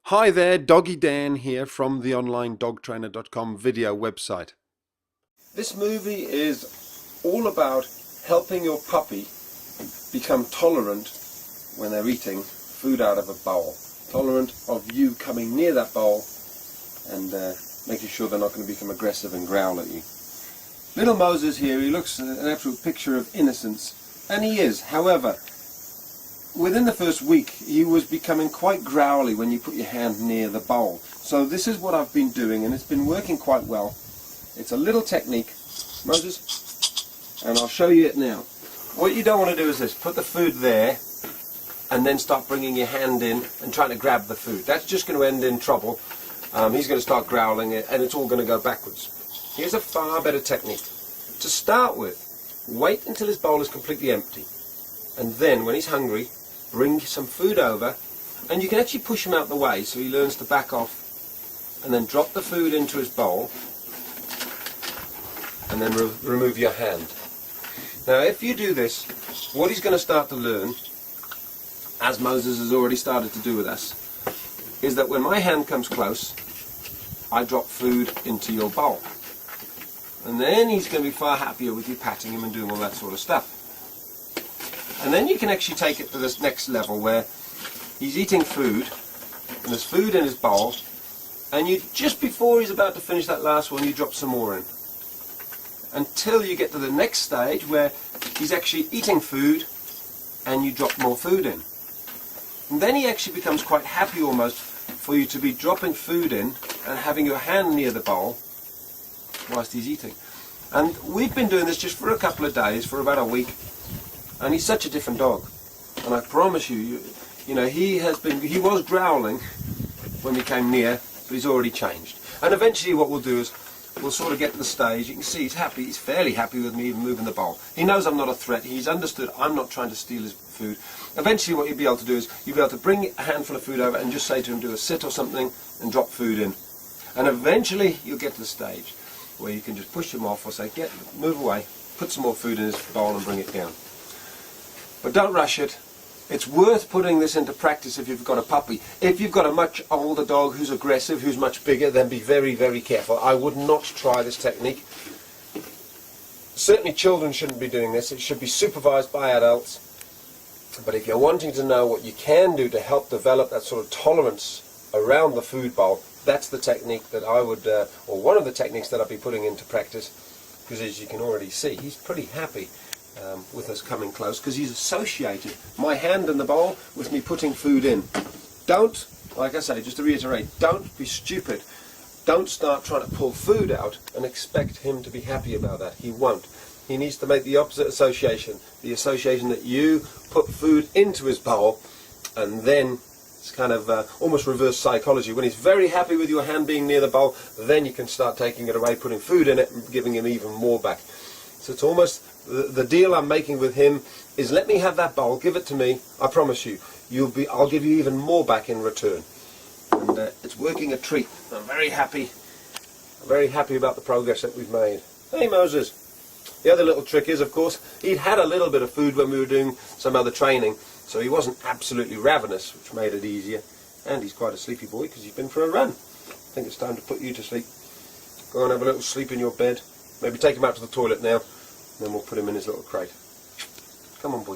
Hi there, Doggy Dan here from the onlinedogtrainer.com video website. This movie is all about helping your puppy become tolerant when they're eating food out of a bowl. Tolerant of you coming near that bowl and making sure they're not going to become aggressive and growl at you. Little Moses here, he looks an absolute picture of innocence, and he is. However, within the first week, he was becoming quite growly when you put your hand near the bowl. So this is what I've been doing, and it's been working quite well. It's a little technique, Moses, and I'll show you it now. What you don't want to do is this: put the food there, and then start bringing your hand in and trying to grab the food. That's just going to end in trouble. He's going to start growling, and it's all going to go backwards. Here's a far better technique. To start with, wait until his bowl is completely empty, and then when he's hungry, bring some food over, and you can actually push him out the way so he learns to back off, and then drop the food into his bowl, and then remove your hand. Now if you do this, what he's going to start to learn, as Moses has already started to do with us, is that when my hand comes close, I drop food into your bowl. And then he's going to be far happier with you patting him and doing all that sort of stuff. And then you can actually take it to this next level where he's eating food, and there's food in his bowl, and you, just before he's about to finish that last one, you drop some more in. Until you get to the next stage where he's actually eating food, and you drop more food in. And then he actually becomes quite happy almost for you to be dropping food in and having your hand near the bowl whilst he's eating. And we've been doing this just for a couple of days, for about a week. And he's such a different dog, and I promise you, you know, he was growling when we came near, but he's already changed. And eventually what we'll do is we'll sort of get to the stage. You can see he's happy. He's fairly happy with me even moving the bowl. He knows I'm not a threat. He's understood I'm not trying to steal his food. Eventually what you'll be able to do is you'll be able to bring a handful of food over and just say to him, do a sit or something, and drop food in. And eventually you'll get to the stage where you can just push him off or say, move away, put some more food in his bowl and bring it down. But don't rush it. It's worth putting this into practice if you've got a puppy. If you've got a much older dog who's aggressive, who's much bigger, then be very, very careful. I would not try this technique. Certainly children shouldn't be doing this. It should be supervised by adults. But if you're wanting to know what you can do to help develop that sort of tolerance around the food bowl, that's the technique that I would, or one of the techniques that I'll be putting into practice, because as you can already see, he's pretty happy with us coming close, because he's associated my hand in the bowl with me putting food in. Don't, like I say, just to reiterate, don't be stupid. Don't start trying to pull food out and expect him to be happy about that. He won't. He needs to make the opposite association, the association that you put food into his bowl, and then it's kind of almost reverse psychology. When he's very happy with your hand being near the bowl, then you can start taking it away, putting food in it, and giving him even more back. So it's almost the deal I'm making with him is, let me have that bowl, give it to me. I promise you, I'll give you even more back in return. And it's working a treat. I'm very happy about the progress that we've made. Hey Moses. The other little trick is, of course, he'd had a little bit of food when we were doing some other training, so he wasn't absolutely ravenous, which made it easier. And he's quite a sleepy boy because he's been for a run. I think it's time to put you to sleep. Go and have a little sleep in your bed. Maybe take him out to the toilet now, then we'll put him in his little crate. Come on, boy.